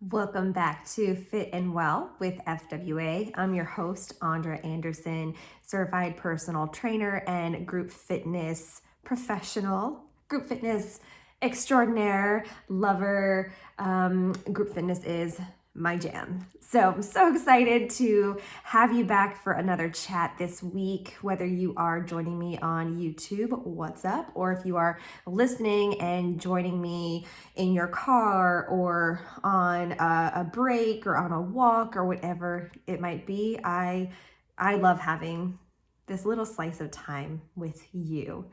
Welcome back to Fit and Well with FWA. I'm your host, Andra Anderson, certified personal trainer and group fitness professional, group fitness extraordinaire, lover. Group fitness is my jam. So I'm so excited to have you back for another chat this week, whether you are joining me on YouTube, what's up, or if you are listening and joining me in your car or on a break or on a walk or whatever it might be. I love having this little slice of time with you.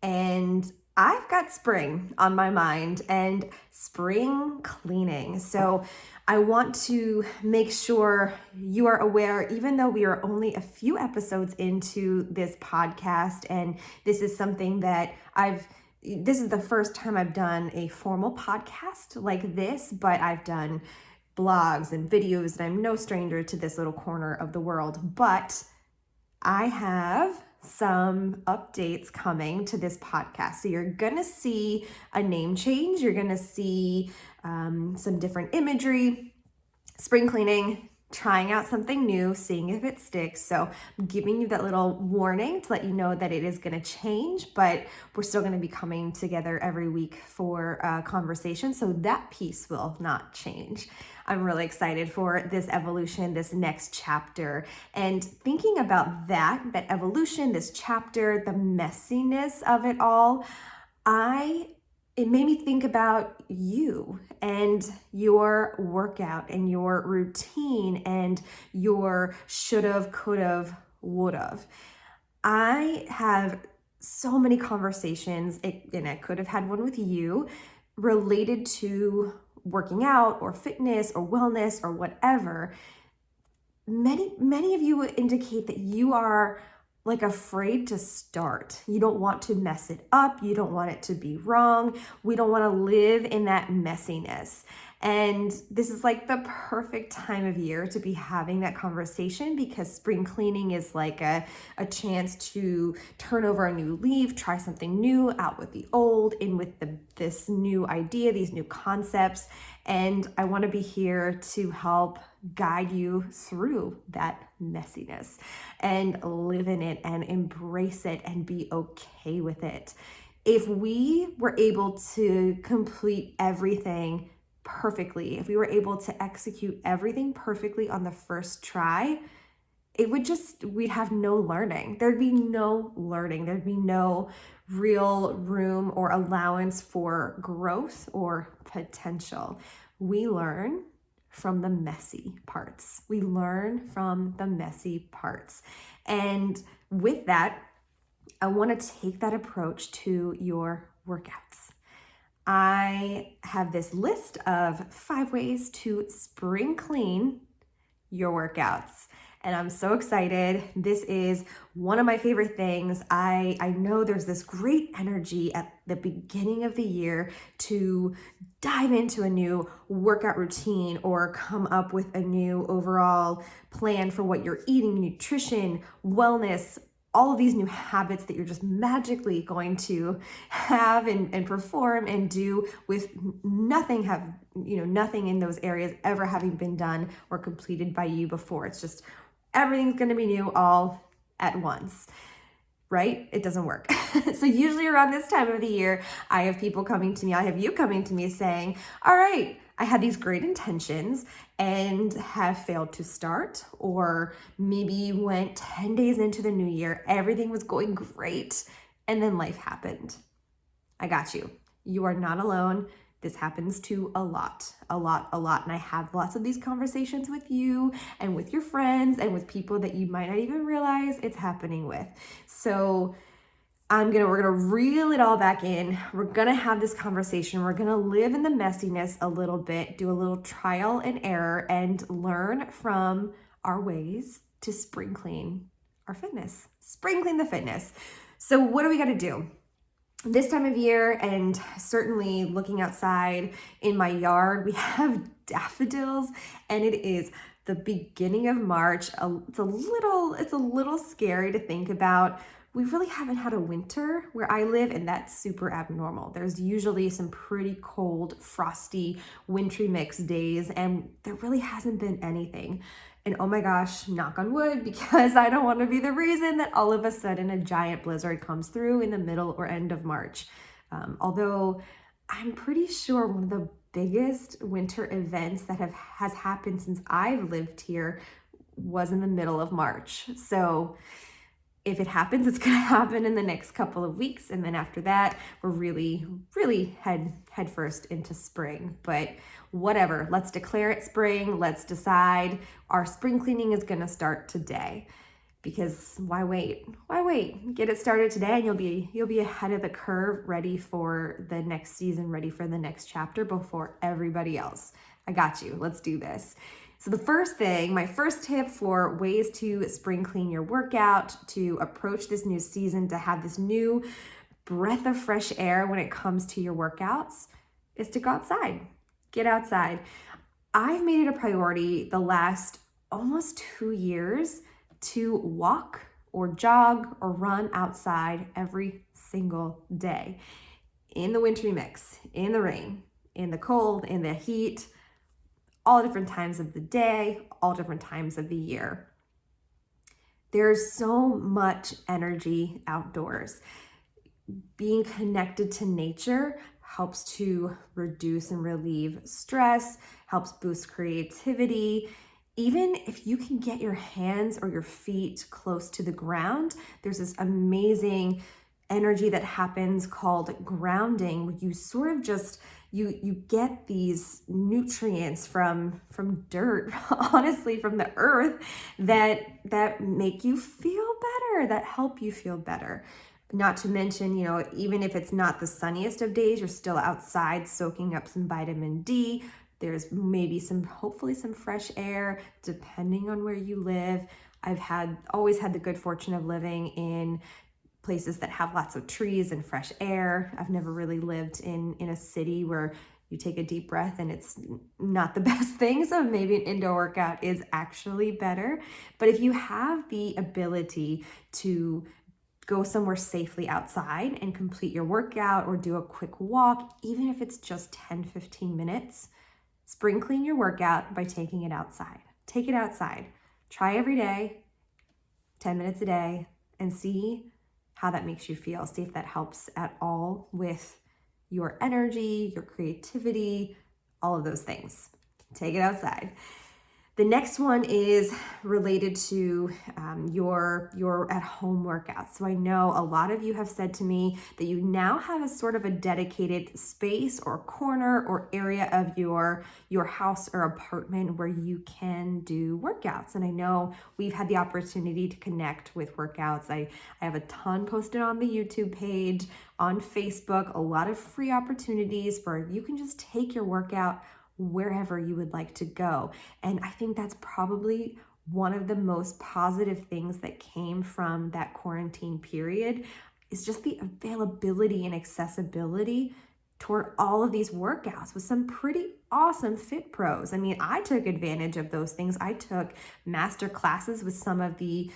And I've got spring on my mind and spring cleaning. So I want to make sure you are aware, even though we are only a few episodes into this podcast, and this is something that this is the first time I've done a formal podcast like this, but I've done blogs and videos, and I'm no stranger to this little corner of the world. But I have some updates coming to this podcast. So you're going to see a name change. You're going to see some different imagery, spring cleaning, trying out something new, seeing if it sticks. So I'm giving you that little warning to let you know that it is going to change, but we're still going to be coming together every week for a conversation. So that piece will not change. I'm really excited for this evolution, this next chapter, and thinking about that evolution, this chapter, the messiness of it all, it made me think about you and your workout and your routine and your should've, could've, would've. I have so many conversations, and I could have had one with you, related to working out or fitness or wellness or whatever. Many of you indicate that you are like afraid to start. You don't want to mess it up. You don't want it to be wrong. We don't want to live in that messiness. And this is like the perfect time of year to be having that conversation, because spring cleaning is like a chance to turn over a new leaf, try something new, out with the old, in with this new idea, these new concepts. And I want to be here to help guide you through that messiness and live in it and embrace it and be okay with it. If we were able to complete everything perfectly, if we were able to execute everything perfectly on the first try, we'd have no learning. There'd be no learning. There'd be no real room or allowance for growth or potential. We learn from the messy parts. We learn from the messy parts. And with that, I want to take that approach to your workouts. I have this list of 5 ways to spring clean your workouts. And I'm so excited. This is one of my favorite things. I know there's this great energy at the beginning of the year to dive into a new workout routine or come up with a new overall plan for what you're eating, nutrition, wellness, all of these new habits that you're just magically going to have and perform and do with nothing in those areas ever having been done or completed by you before. It's just everything's going to be new all at once, right? It doesn't work. So usually around this time of the year, I have you coming to me saying, all right, I had these great intentions and have failed to start, or maybe went 10 days into the new year, everything was going great, and then life happened. I got you. You are not alone. This happens to a lot. And I have lots of these conversations with you and with your friends and with people that you might not even realize it's happening with. So we're gonna reel it all back in. We're gonna have this conversation. We're gonna live in the messiness a little bit, do a little trial and error, and learn from our ways to spring clean our fitness. Spring clean the fitness. So what do we gotta do? This time of year, and certainly looking outside in my yard, we have daffodils, and it is the beginning of March. It's a little scary to think about. we really haven't had a winter where I live, and that's super abnormal. There's usually some pretty cold, frosty, wintry mix days, and there really hasn't been anything. And oh my gosh, knock on wood, because I don't want to be the reason that all of a sudden a giant blizzard comes through in the middle or end of March. Although I'm pretty sure one of the biggest winter events that has happened since I've lived here was in the middle of March. So if it happens, it's going to happen in the next couple of weeks. And then after that, we're really head first into spring. But whatever, let's declare it spring. Let's decide our spring cleaning is going to start today. Because why wait? Why wait? Get it started today, and you'll be ahead of the curve, ready for the next season, ready for the next chapter before everybody else. I got you. Let's do this. So the first thing, my first tip for ways to spring clean your workout, to approach this new season, to have this new breath of fresh air when it comes to your workouts, is to go outside. Get outside. I've made it a priority the last almost 2 years to walk or jog or run outside every single day. In the wintry mix, in the rain, in the cold, in the heat, all different times of the day, all different times of the year. There's so much energy outdoors. Being connected to nature helps to reduce and relieve stress, helps boost creativity. Even if you can get your hands or your feet close to the ground, there's this amazing energy that happens called grounding, where you sort of just you get these nutrients from dirt, honestly, from the earth, that make you feel better, that help you feel better. Not to mention, even if it's not the sunniest of days, you're still outside soaking up some vitamin D. There's maybe hopefully some fresh air, depending on where you live. I've always had the good fortune of living in places that have lots of trees and fresh air. I've never really lived in a city where you take a deep breath and it's not the best thing. So maybe an indoor workout is actually better. But if you have the ability to go somewhere safely outside and complete your workout or do a quick walk, even if it's just 10-15 minutes, spring clean your workout by taking it outside. Take it outside. Try every day, 10 minutes a day, and see how that makes you feel. See if that helps at all with your energy, your creativity, all of those things. Take it outside. The next one is related to your at-home workouts. So I know a lot of you have said to me that you now have a sort of a dedicated space or corner or area of your house or apartment where you can do workouts. And I know we've had the opportunity to connect with workouts. I have a ton posted on the YouTube page, on Facebook, a lot of free opportunities where you can just take your workout wherever you would like to go. And I think that's probably one of the most positive things that came from that quarantine period, is just the availability and accessibility toward all of these workouts with some pretty awesome fit pros. I mean, I took advantage of those things. I took master classes with some of the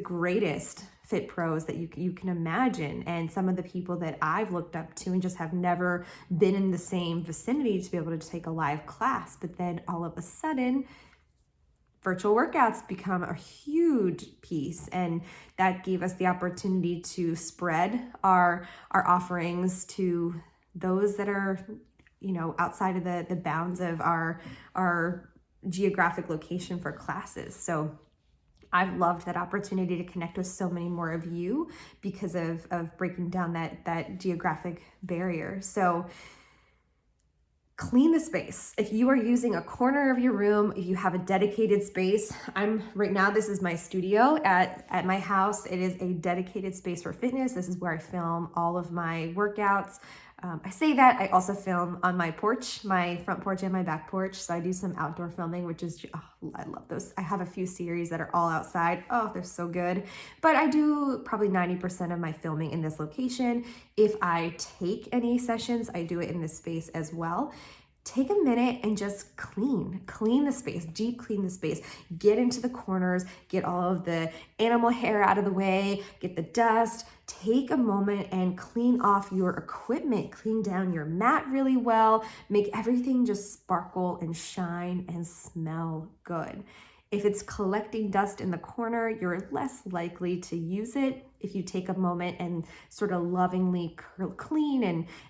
greatest fit pros that you can imagine, and some of the people that I've looked up to and just have never been in the same vicinity to be able to take a live class. But then all of a sudden, virtual workouts become a huge piece, and that gave us the opportunity to spread our offerings to those that are, outside of the bounds of our geographic location for classes. So I've loved that opportunity to connect with so many more of you because of breaking down that geographic barrier. So clean the space. If you are using a corner of your room, if you have a dedicated space, right now, this is my studio at my house. It is a dedicated space for fitness. This is where I film all of my workouts. I say that, I also film on my porch, my front porch and my back porch. So I do some outdoor filming, which is, I love those. I have a few series that are all outside. Oh, they're so good. But I do probably 90% of my filming in this location. If I take any sessions, I do it in this space as well. take a minute and just clean the space, deep clean the space, get into the corners, get all of the animal hair out of the way, get the dust, take a moment and clean off your equipment, clean down your mat really well, make everything just sparkle and shine and smell good. If it's collecting dust in the corner, you're less likely to use it. If you take a moment and sort of lovingly clean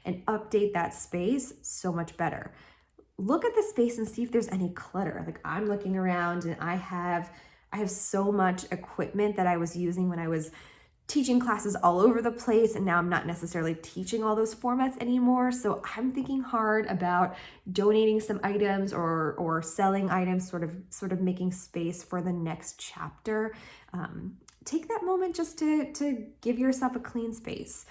and update that space, so much better. Look at the space and see if there's any clutter. Like, I'm looking around and I have so much equipment that I was using when I was teaching classes all over the place, and now I'm not necessarily teaching all those formats anymore. So I'm thinking hard about donating some items or selling items, sort of making space for the next chapter. Take that moment just to give yourself a clean space.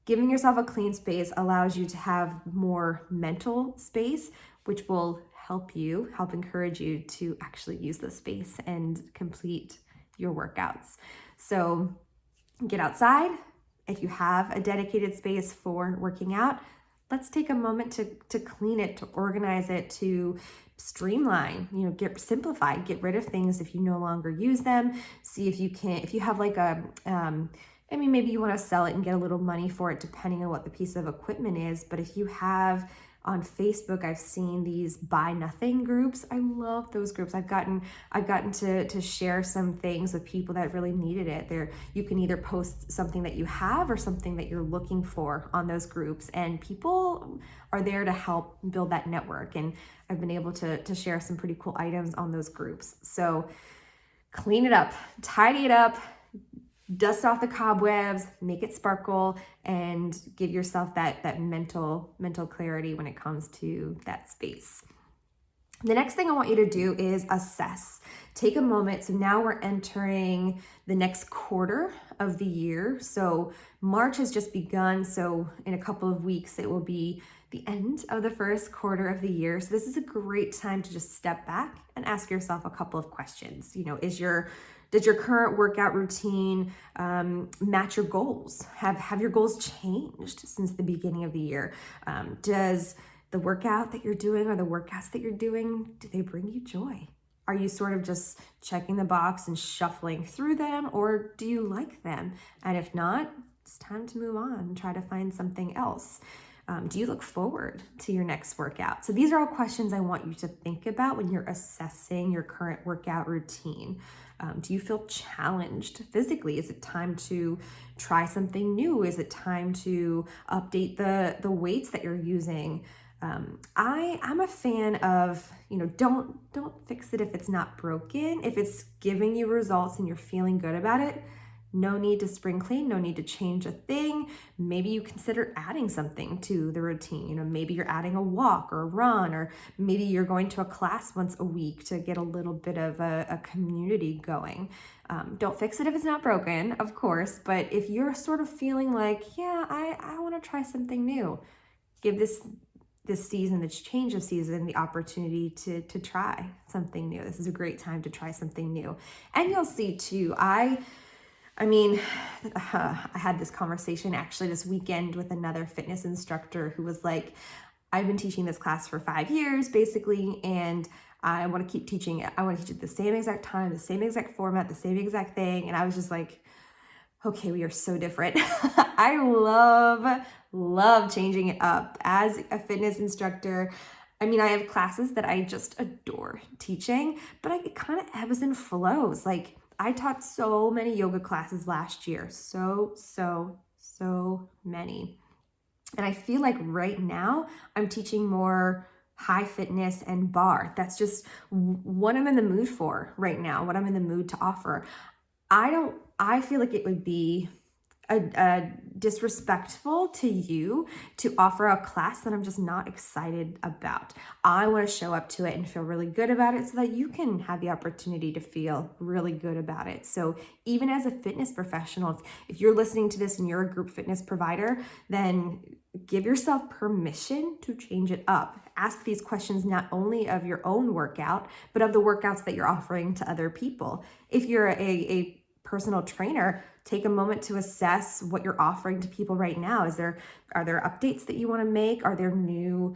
Giving yourself a clean space allows you to have more mental space, which will help encourage you to actually use the space and complete your workouts. So get outside. If you have a dedicated space for working out, let's take a moment to clean it, to organize it, to streamline, simplify, get rid of things if you no longer use them. See if you have like maybe you want to sell it and get a little money for it depending on what the piece of equipment is. But if you have on Facebook, I've seen these buy nothing groups. I love those groups. I've gotten to share some things with people that really needed it. You can either post something that you have or something that you're looking for on those groups, and people are there to help build that network. And I've been able to share some pretty cool items on those groups. So clean it up, tidy it up, dust off the cobwebs, make it sparkle, and give yourself that mental clarity when it comes to that space. The next thing I want you to do is assess. Take a moment. So now we're entering the next quarter of the year. So March has just begun. So in a couple of weeks, it will be the end of the first quarter of the year. So this is a great time to just step back and ask yourself a couple of questions. Does your current workout routine match your goals? Have your goals changed since the beginning of the year? Does the workout that you're doing or the workouts that you're doing, do they bring you joy? Are you sort of just checking the box and shuffling through them, or do you like them? And if not, it's time to move on and try to find something else. Do you look forward to your next workout? So these are all questions I want you to think about when you're assessing your current workout routine. Do you feel challenged physically? Is it time to try something new? Is it time to update the weights that you're using? I'm a fan of, don't fix it if it's not broken. If it's giving you results and you're feeling good about it, no need to spring clean, no need to change a thing. Maybe you consider adding something to the routine. Maybe you're adding a walk or a run, or maybe you're going to a class once a week to get a little bit of a community going. Don't fix it if it's not broken, of course, but if you're sort of feeling like, yeah, I want to try something new, give this season, this change of season, the opportunity to try something new. This is a great time to try something new. And you'll see too, I had this conversation actually this weekend with another fitness instructor who was like, I've been teaching this class for 5 years basically, and I want to keep teaching it. I want to teach it the same exact time, the same exact format, the same exact thing. And I was just like, okay, we are so different. I love changing it up as a fitness instructor. I have classes that I just adore teaching, but it kind of ebbs and flows. Like, I taught so many yoga classes last year, so many. And I feel like right now I'm teaching more high fitness and bar. That's just what I'm in the mood for right now, what I'm in the mood to offer. I feel like it would be a disrespectful to you to offer a class that I'm just not excited about. I want to show up to it and feel really good about it so that you can have the opportunity to feel really good about it. So even as a fitness professional, if you're listening to this and you're a group fitness provider, then give yourself permission to change it up. Ask these questions not only of your own workout, but of the workouts that you're offering to other people. If you're a personal trainer, Take a moment to assess what you're offering to people right now. Are there updates that you want to make? Are there new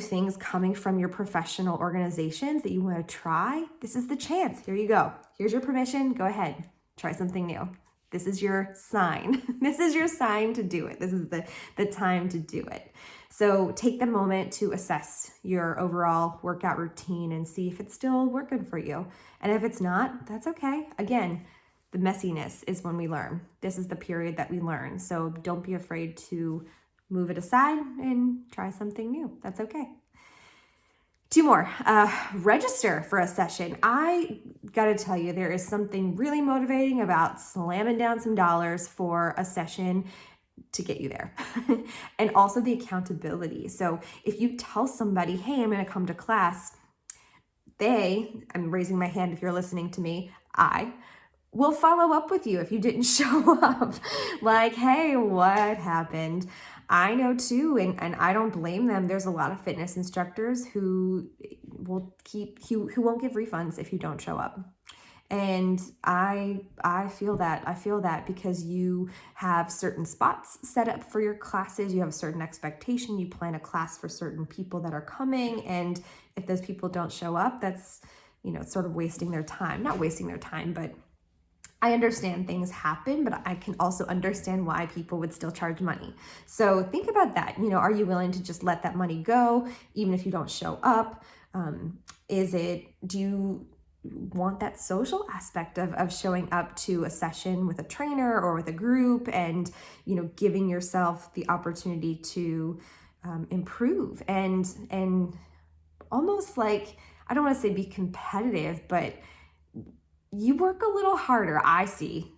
things coming from your professional organizations that you want to try? This is the chance. Here you go. Here's your permission. Go ahead. Try something new. This is your sign. This is your sign to do it. This is the time to do it. So take the moment to assess your overall workout routine and see if it's still working for you. And if it's not, that's okay. Again, the messiness is when we learn. This is the period that we learn. So don't be afraid to move it aside and try something new. That's okay. 2 more. Register for a session. I gotta tell you, there is something really motivating about slamming down some dollars for a session to get you there. And also the accountability. So if you tell somebody, hey, I'm gonna come to class, I'm raising my hand if you're listening to me, I will follow up with you if you didn't show up. Like, hey, what happened? I know too, and I don't blame them. There's a lot of fitness instructors who won't give refunds if you don't show up. And I feel that. I feel that because you have certain spots set up for your classes. You have a certain expectation. You plan a class for certain people that are coming. And if those people don't show up, that's, it's sort of wasting their time. Not wasting their time, but I understand things happen, but I can also understand why people would still charge money. So think about that. Are you willing to just let that money go, even if you don't show up? Do you want that social aspect of showing up to a session with a trainer or with a group and, giving yourself the opportunity to improve and almost like, I don't want to say be competitive, but you work a little harder. I see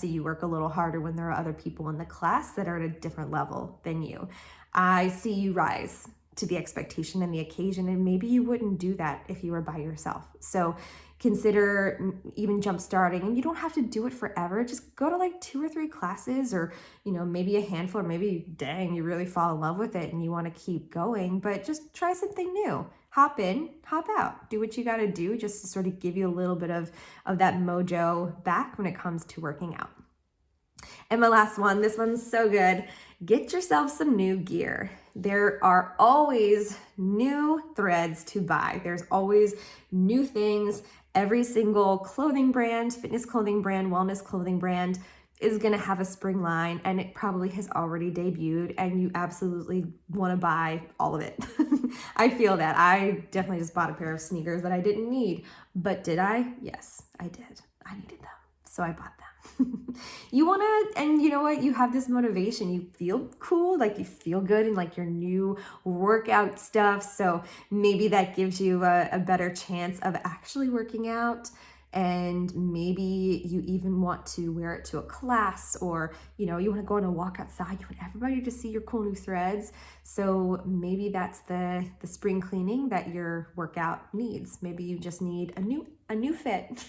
you work a little harder when there are other people in the class that are at a different level than you. I see you rise to the expectation and the occasion, and maybe you wouldn't do that if you were by yourself. So consider even jump starting, and you don't have to do it forever. Just go to like 2 or 3 classes, or maybe a handful, or maybe you really fall in love with it and you want to keep going, but just try something new. Hop in, hop out, do what you got to do just to sort of give you a little bit of that mojo back when it comes to working out. And my last one, this one's so good. Get yourself some new gear. There are always new threads to buy. There's always new things. Every single clothing brand, fitness clothing brand, wellness clothing brand is going to have a spring line, and it probably has already debuted, and you absolutely want to buy all of it. I feel that. I definitely just bought a pair of sneakers that I didn't need, but did I? Yes, I did. I needed them, so I bought them. You want to, and you know what? You have this motivation. You feel cool, like you feel good in like your new workout stuff, so maybe that gives you a better chance of actually working out. And maybe you even want to wear it to a class, or you want to go on a walk outside. You want everybody to see your cool new threads. So maybe that's the spring cleaning that your workout needs. Maybe you just need a new fit,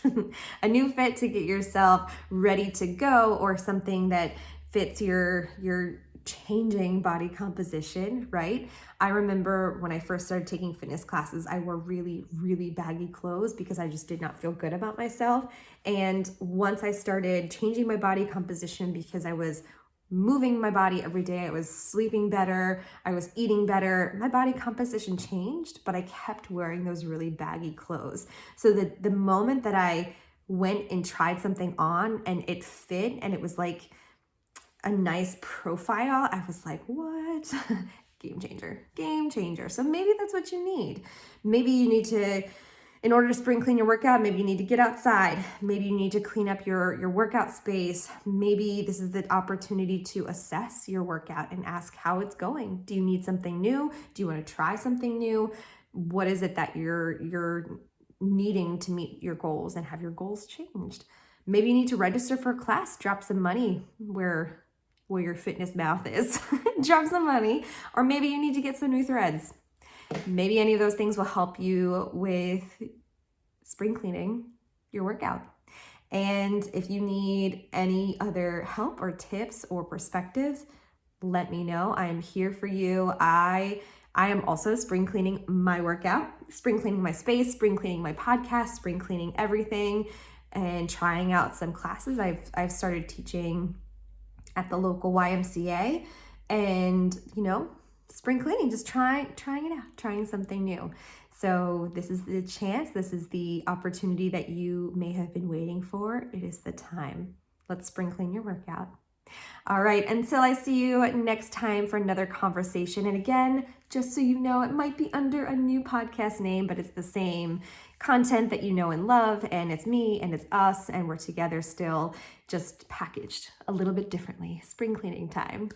a new fit to get yourself ready to go, or something that fits your changing body composition, right? I remember when I first started taking fitness classes, I wore really, really baggy clothes because I just did not feel good about myself. And once I started changing my body composition because I was moving my body every day, I was sleeping better, I was eating better, my body composition changed, but I kept wearing those really baggy clothes. So the moment that I went and tried something on and it fit and it was like a nice profile, I was like, what? Game changer. So maybe that's what you need. Maybe you need to, in order to spring clean your workout, maybe you need to get outside. Maybe you need to clean up your workout space. Maybe this is the opportunity to assess your workout and ask how it's going. Do you need something new? Do you want to try something new? What is it that you're needing to meet your goals and have your goals changed? Maybe you need to register for a class, drop some money where your fitness mouth is, drop some money, or maybe you need to get some new threads. Maybe any of those things will help you with spring cleaning your workout. And if you need any other help or tips or perspectives, let me know. I am here for you. I am also spring cleaning my workout, spring cleaning my space, spring cleaning my podcast, spring cleaning everything. and trying out some classes. I've started teaching at the local YMCA, and spring cleaning, just trying it out, trying something new. So this is the chance, this is the opportunity that you may have been waiting for. It is the time. Let's spring clean your workout. All right, until I see you next time for another conversation. And again, just so you know, it might be under a new podcast name, but it's the same content that you know and love, and it's me and it's us, and we're together still, just packaged a little bit differently. Spring cleaning time.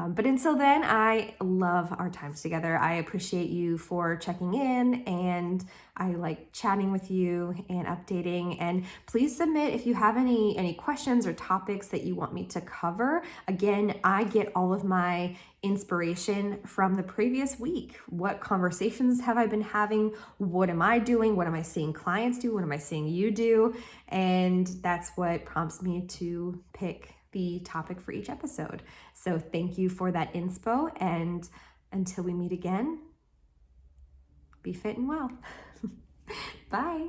But until then, I love our times together. I appreciate you for checking in, and I like chatting with you and updating. And please submit if you have any questions or topics that you want me to cover. Again, I get all of my inspiration from the previous week. What conversations have I been having? What am I doing? What am I seeing clients do? What am I seeing you do? And that's what prompts me to pick the topic for each episode. So thank you for that inspo, and until we meet again, be fit and well. Bye.